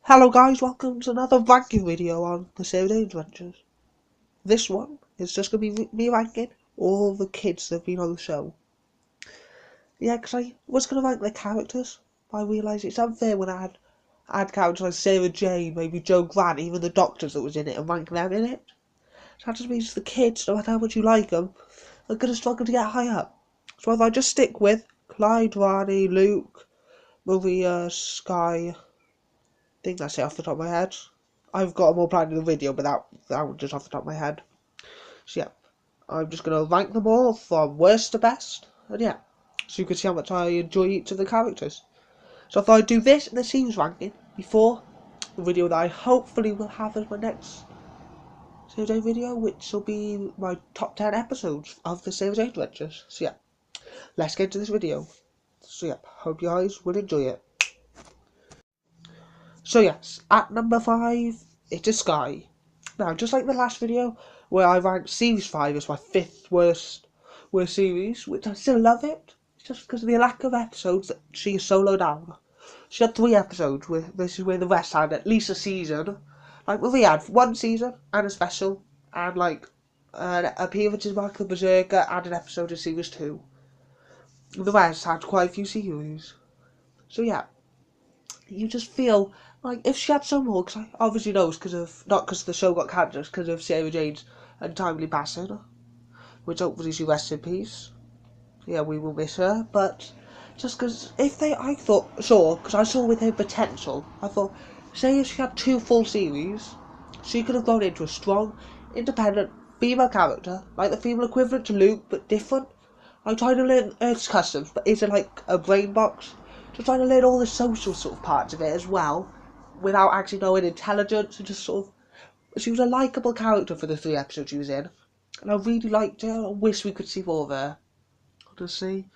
Hello guys, welcome to another ranking video on the Saving Adventures. This one is just going to be me ranking all the kids that have been on the show. Yeah, because I was going to rank the characters, but I realised it's unfair when I add characters like Sarah Jane, maybe Joe Grant, even the doctors that was in it, and rank them in it. So that just means the kids, no matter how much you like them, are going to struggle to get high up. So if I just stick with Clyde, Rani, Luke, Maria, Sky, I think that's it off the top of my head. I've got them all planned in the video, but that was just off the top of my head. So yeah, I'm just going to rank them all from worst to best. And yeah, so you can see how much I enjoy each of the characters. So I thought I'd do this in the series ranking before the video that I hopefully will have as my next Save Day video, which will be my top 10 episodes of the Save Day Adventures. So yeah, let's get into this video. So yeah, hope you guys will enjoy it. So yes, at number 5, it is Sky. Now, just like the last video, where I ranked Series 5 as my 5th worst series, which I still love it, it's just because of the lack of episodes that she is soloed down. She had 3 episodes, this is where the rest had at least a season. Like, well, we had 1 season, and a special, and like, an appearance in Michael Berserker, and an episode of Series 2. The rest had quite a few series. So yeah, you just feel like if she had some more, because I obviously knows not because the show got cancelled, because of Sarah Jane's untimely passing, which hopefully she rests in peace. Yeah, we will miss her, but just because I thought, sure, because I saw with her potential, I thought, say if she had 2 full series, she could have grown into a strong, independent female character, like the female equivalent to Luke, but different. I'm trying to learn Earth's customs, but is it like a brain box? Just trying to learn all the social sort of parts of it as well, without actually knowing intelligence, and just sort of, she was a likeable character for the 3 episodes she was in, and I really liked her. I wish we could see more of her. Honestly.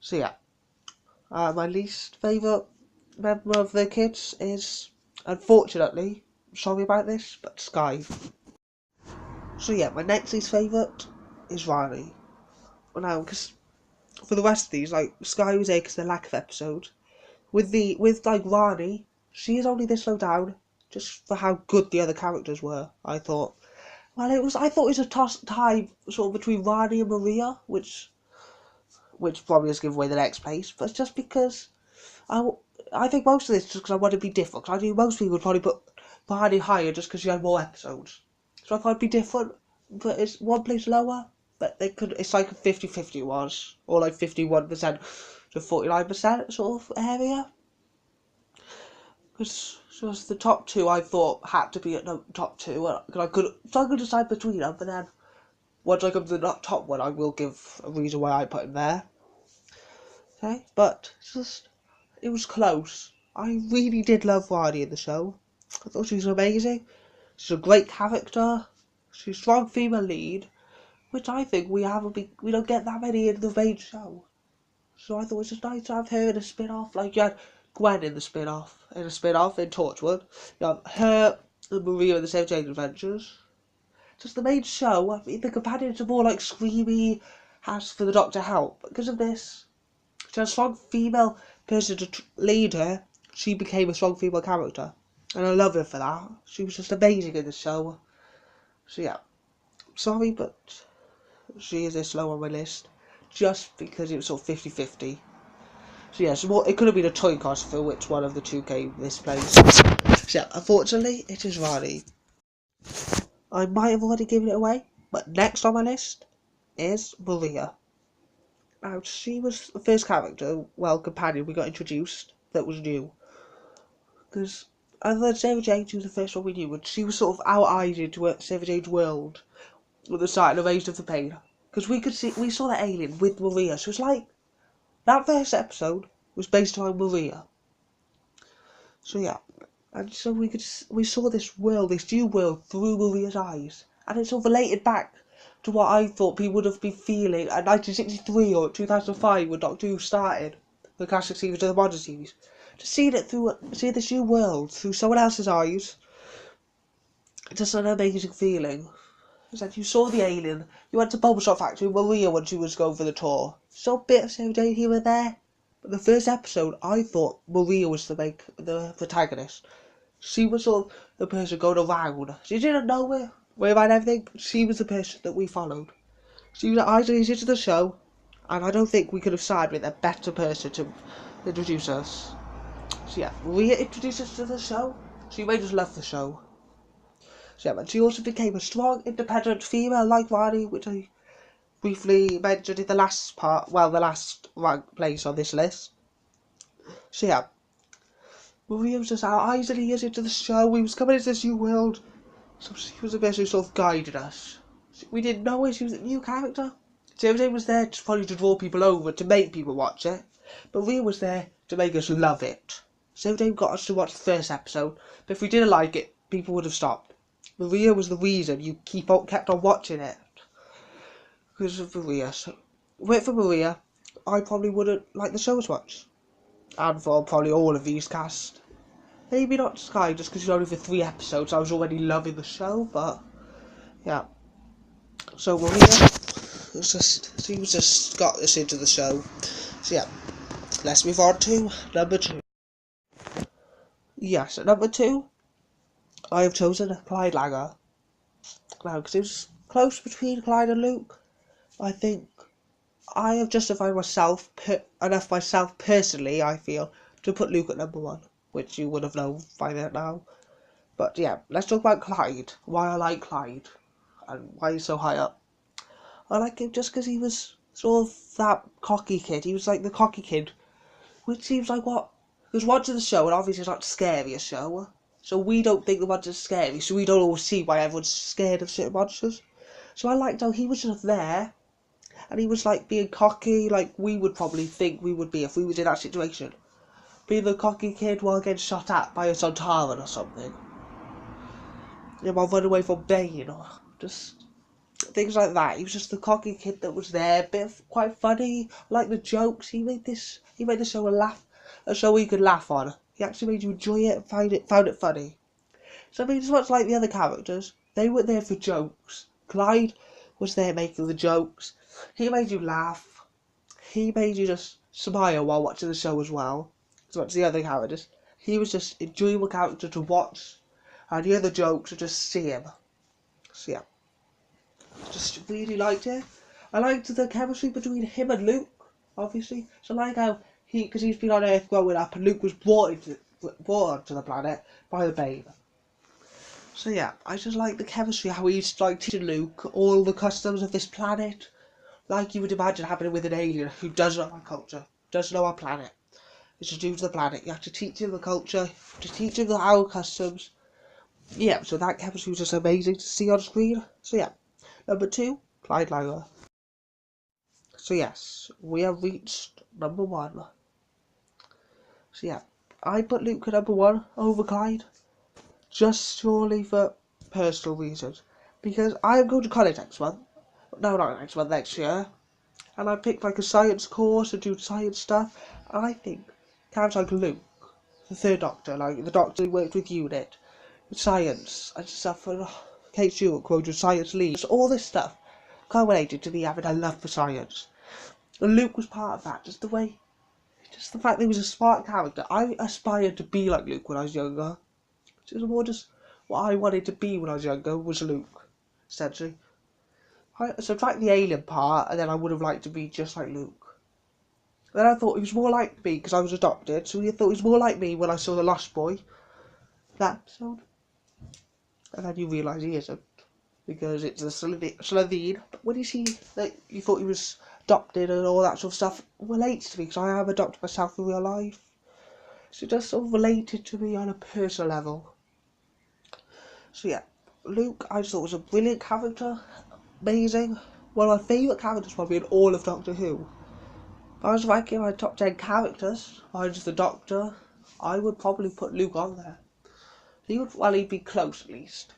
So yeah, my least favourite member of the kids is, unfortunately, sorry about this, but Sky. So yeah, my next least favourite is Riley. Well, now, because for the rest of these, like, Sky was there because of the lack of episodes. With like Rani, she is only this low down just for how good the other characters were. I thought. Well, I thought it was a tie sort of between Rani and Maria, which probably has given away the next place. But it's just because I, I think most of this is because I want to be different. Because I knew most people would probably put Rani higher just because she had more episodes. So I thought it'd be different, but it's one place lower. But it's like a 50-50 it was, or like 51% to 49% sort of area. Because just the top 2 I thought had to be at the top 2. I could decide between them, but then once I come to the top one, I will give a reason why I put him there. Okay, but it was close. I really did love Rani in the show. I thought she was amazing. She's a great character. She's a strong female lead, which I think we don't get that many in the main show. So I thought it was just nice to have her in a spin-off. Like you had Gwen in a spin-off in Torchwood. You have her and Maria in the Save Jane Adventures. Just the main show. I mean, the companions are more like screamy, has for the Doctor help. Because of this, she had a strong female person to lead her. She became a strong female character. And I love her for that. She was just amazing in the show. So yeah, sorry, but she is this low on my list. Just because it was sort of 50-50. So yeah, it could have been a toy cost for which one of the 2 came this place. So yeah, unfortunately, it is Riley. I might have already given it away, but next on my list is Maria. Now, she was the first character, companion we got introduced that was new. Because other than Sarah Jane, she was the first one we knew, and she was sort of our eyes into Sarah Jane's world with the start of Age of the Pain. Because we saw that alien with Maria, so it's like, that first episode was based on Maria. So yeah, and so we saw this new world through Maria's eyes, and it sort of related back to what I thought people would have been feeling at 1963 or 2005 when Doctor Who started the classic series to the modern series. To see this new world through someone else's eyes, it's just an amazing feeling. It's like you saw the alien, you went to Bubble Shop Factory with Maria when she was going for the tour. So a bit of Sarah Jane here and there. But the first episode, I thought Maria was the protagonist. She was sort of the person going around. She didn't know where and everything. She was the person that we followed. She was idolies into the show, and I don't think we could have sided with a better person to introduce us. So yeah, Maria introduced us to the show. She made us love the show. So yeah, and she also became a strong, independent female like Rani, which I briefly mentioned in the last part, well, the last rank place on this list. So yeah, Maria was just our eyes and ears into the show. We was coming into this new world, so she was the person who sort of guided us. We didn't know her, she was a new character. Everything was there probably to draw people over, to make people watch it. But Maria was there to make us love it. Everything got us to watch the first episode, but if we didn't like it, people would have stopped. Maria was the reason you kept on watching it. Because of Maria. So, wait for Maria, I probably wouldn't like the show as much. And for probably all of these cast. Maybe not Sky, just because it's only for 3 episodes. I was already loving the show, but yeah. So Maria, she was just got us into the show. So yeah, let's move on to number 2. Yes, at number 2, I have chosen Clyde Langer. Now, because it was close between Clyde and Luke, I think I have justified myself personally, I feel, to put Luke at number 1, which you would have known by now. But yeah, let's talk about Clyde, why I like Clyde, and why he's so high up. I like him just because he was sort of that cocky kid. He was like the cocky kid, which seems like what... Because watching the show, and obviously it's not the scariest show, so we don't think the monsters are scary, so we don't always see why everyone's scared of certain monsters. So I liked how he was just there, and he was like being cocky, like we would probably think we would be if we was in that situation. Being the cocky kid while getting shot at by a Sontaran or something. While running away from Bane, or just things like that. He was just the cocky kid that was there, quite funny, like the jokes. He made the show a show you could laugh on. He actually made you enjoy it and found it funny. So I mean, it's much like the other characters. They were there for jokes. Clyde was there making the jokes. He made you laugh. He made you just smile while watching the show as well. As much as the other characters. He was just an enjoyable character to watch. And the other jokes were just see him. So yeah. Just really liked it. I liked the chemistry between him and Luke, obviously. So I like how because he's been on Earth growing up and Luke was brought onto the planet by the Bane. So yeah, I just like the chemistry, how he's like teaching Luke all the customs of this planet. Like you would imagine happening with an alien who doesn't know our culture, doesn't know our planet. It's to do with the planet. You have to teach him the culture, to teach him our customs. Yeah, so that chemistry was just amazing to see on screen. So yeah. Number 2, Clyde Langer. So yes, we have reached number 1. So yeah, I put Luke at number 1 over Clyde, just purely for personal reasons. Because I am going to college next month. No, not next month, next year. And I picked like a science course and do science stuff. And I think characters like Luke, the 3rd Doctor, like the Doctor who worked with UNIT, science and stuff, and Kate Stewart quoted science leads, all this stuff correlated to me having a love for science. And Luke was part of that, just the fact that he was a smart character. I aspired to be like Luke when I was younger. It was more just what I wanted to be when I was younger was Luke, essentially. I subtract the alien part, and then I would have liked to be just like Luke. Then I thought he was more like me because I was adopted, so I thought he was more like me when I saw The Lost Boy, that episode. And then you realise he isn't, because it's a Slitheen. But when you see that you thought he was adopted and all that sort of stuff, relates to me, because I am adopted myself in real life. So it just sort of related to me on a personal level. So yeah, Luke I just thought was a brilliant character, amazing. One of my favourite characters probably in all of Doctor Who. If I was ranking my top 10 characters, minus the Doctor, I would probably put Luke on there. He'd be close at least.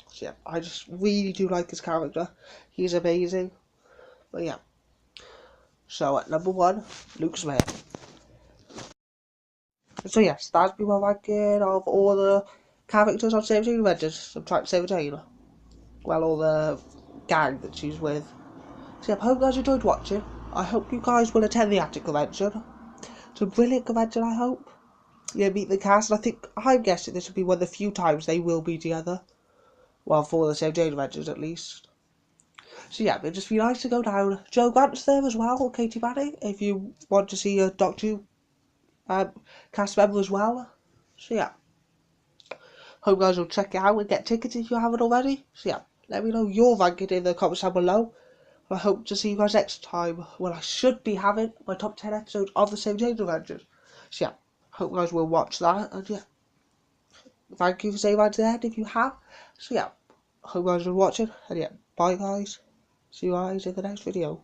So yeah, I just really do like his character. He's amazing. But yeah. So at number 1, Luke Smith. So yes, that's been my ranking of all the characters on 17 Avengers. I'm trying to 17. Well, all the gang that she's with. So yeah, I hope you guys enjoyed watching. I hope you guys will attend the Attic convention. It's a brilliant convention, I hope. meet the cast. And I'm guessing this will be one of the few times they will be together. Well, for the Save Jane Adventures at least. So yeah, it'd just be nice to go down. Jo Grant's there as well, or Katie Manning, if you want to see a Doctor Who cast member as well. So yeah, hope you guys will check it out and get tickets if you haven't already. So yeah, let me know your ranking in the comments down below. I hope to see you guys next time when I should be having my top 10 episodes of the Save Jane Adventures. So yeah, hope you guys will watch that. And yeah, thank you for staying right to the end if you have. So yeah, hope you guys will watch it. And yeah, bye guys. See you guys in the next video.